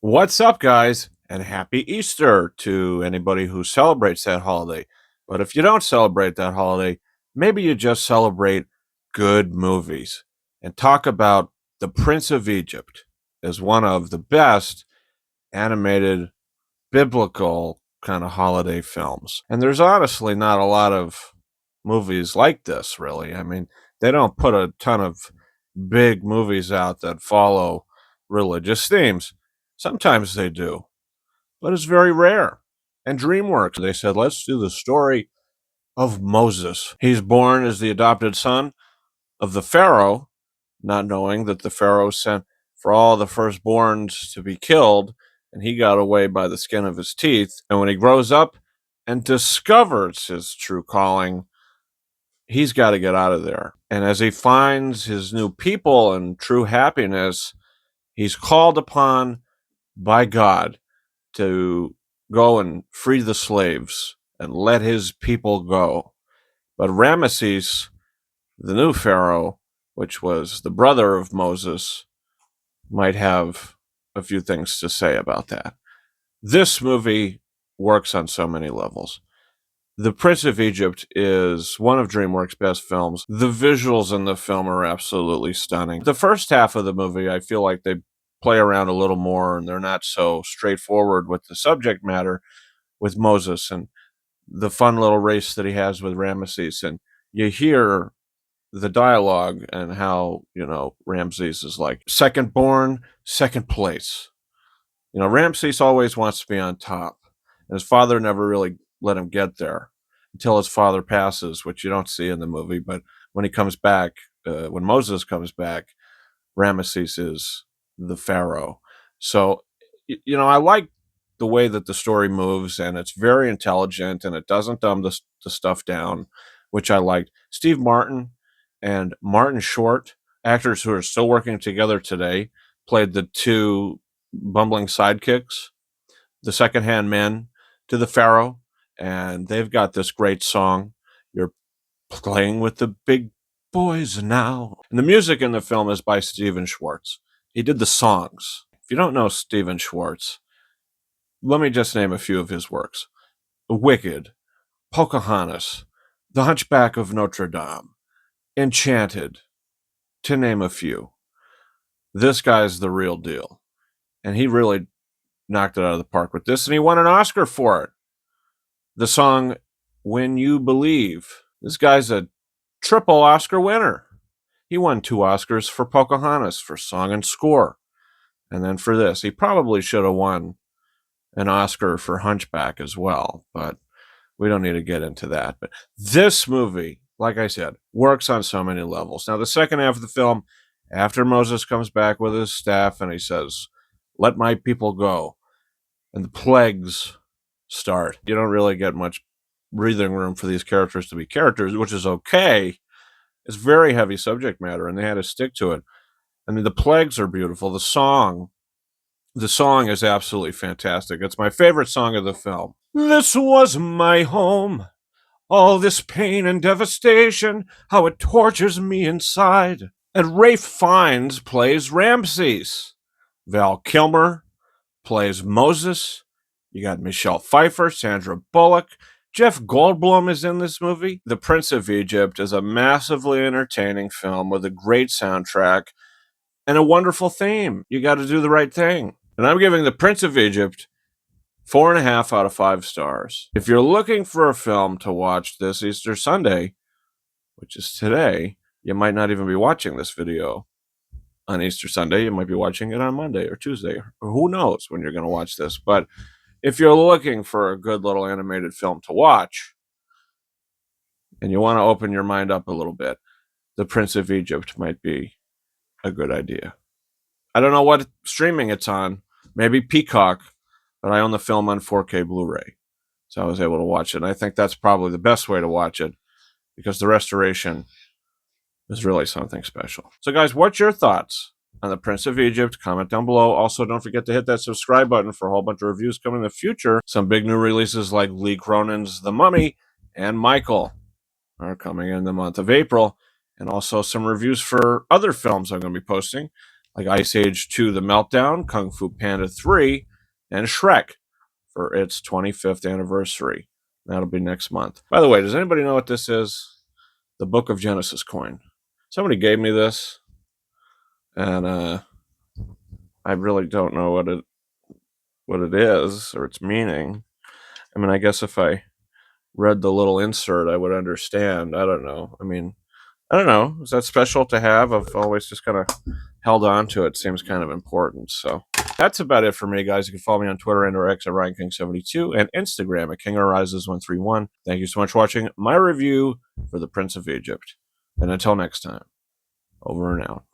What's up, guys? And happy Easter to anybody who celebrates that holiday. But if you don't celebrate that holiday, maybe you just celebrate good movies and talk about The Prince of Egypt as one of the best animated biblical kind of holiday films. And there's honestly not a lot of movies like this, really. I mean, they don't put a ton of big movies out that follow religious themes. Sometimes they do, but it's very rare. And DreamWorks, they said, let's do the story of Moses. He's born as the adopted son of the Pharaoh, not knowing that the Pharaoh sent for all the firstborns to be killed, and he got away by the skin of his teeth. And when he grows up and discovers his true calling, he's got to get out of there. And as he finds his new people and true happiness, he's called upon by God to go and free the slaves and let his people go. But Ramesses, the new Pharaoh, which was the brother of Moses, might have a few things to say about that. This movie works on so many levels. The Prince of Egypt is one of DreamWorks' best films. The visuals in the film are absolutely stunning. The first half of the movie, I feel like they play around a little more and they're not so straightforward with the subject matter with Moses and the fun little race that he has with Ramesses. And you hear the dialogue and how, Ramses is like second born, second place. Ramses always wants to be on top. And his father never really let him get there until his father passes, which you don't see in the movie. But when he comes back, when Moses comes back, Ramesses is the Pharaoh. So, I like the way that the story moves, and it's very intelligent, and it doesn't dumb the stuff down, which I liked. Steve Martin and Martin Short, actors who are still working together today, played the two bumbling sidekicks, the second-hand men to the Pharaoh, and they've got this great song, You're Playing with the Big Boys Now. And the music in the film is by Stephen Schwartz. He did the songs. If you don't know Stephen Schwartz, let me just name a few of his works. Wicked, Pocahontas, The Hunchback of Notre Dame, Enchanted, to name a few. This guy's the real deal. And he really knocked it out of the park with this, and he won an Oscar for it. The song When You Believe. This guy's a triple Oscar winner. He won 2 Oscars for Pocahontas for song and score. And then for this, he probably should have won an Oscar for Hunchback as well, but we don't need to get into that. But this movie, like I said, works on so many levels. Now, the second half of the film, after Moses comes back with his staff and he says, let my people go, and the plagues start. You don't really get much breathing room for these characters to be characters, which is okay. It's very heavy subject matter, and they had to stick to it. I mean, the plagues are beautiful. The song is absolutely fantastic. It's my favorite song of the film. This was my home. All this pain and devastation, how it tortures me inside. And Ralph Fiennes plays Ramses. Val Kilmer plays Moses. You got Michelle Pfeiffer, Sandra Bullock. Jeff Goldblum is in this movie. The Prince of Egypt is a massively entertaining film with a great soundtrack and a wonderful theme. You got to do the right thing. And I'm giving The Prince of Egypt 4.5 out of 5 stars. If you're looking for a film to watch this Easter Sunday, which is today, you might not even be watching this video on Easter Sunday. You might be watching it on Monday or Tuesday, or who knows when you're going to watch this. But if you're looking for a good little animated film to watch, and you want to open your mind up a little bit, The Prince of Egypt might be a good idea. I don't know what streaming it's on. Maybe Peacock, but I own the film on 4K Blu-ray, so I was able to watch it. And I think that's probably the best way to watch it because the restoration is really something special. So, guys, what's your thoughts on The Prince of Egypt? Comment down below. Also, don't forget to hit that subscribe button for a whole bunch of reviews coming in the future. Some big new releases like Lee Cronin's The Mummy and Michael are coming in the month of April. And also some reviews for other films I'm going to be posting, like Ice Age 2 The Meltdown, Kung Fu Panda 3, and Shrek for its 25th anniversary. That'll be next month. By the way, does anybody know what this is? The Book of Genesis coin. Somebody gave me this, and I really don't know what it is or its meaning. I mean, I guess if I read the little insert, I would understand. I don't know. I mean, I don't know. Is that special to have? I've always just kind of held on to it. Seems kind of important. So that's about it for me, guys. You can follow me on Twitter and or X at RyanKing72 and Instagram at KingArises131. Thank you so much for watching my review for The Prince of Egypt. And until next time, over and out.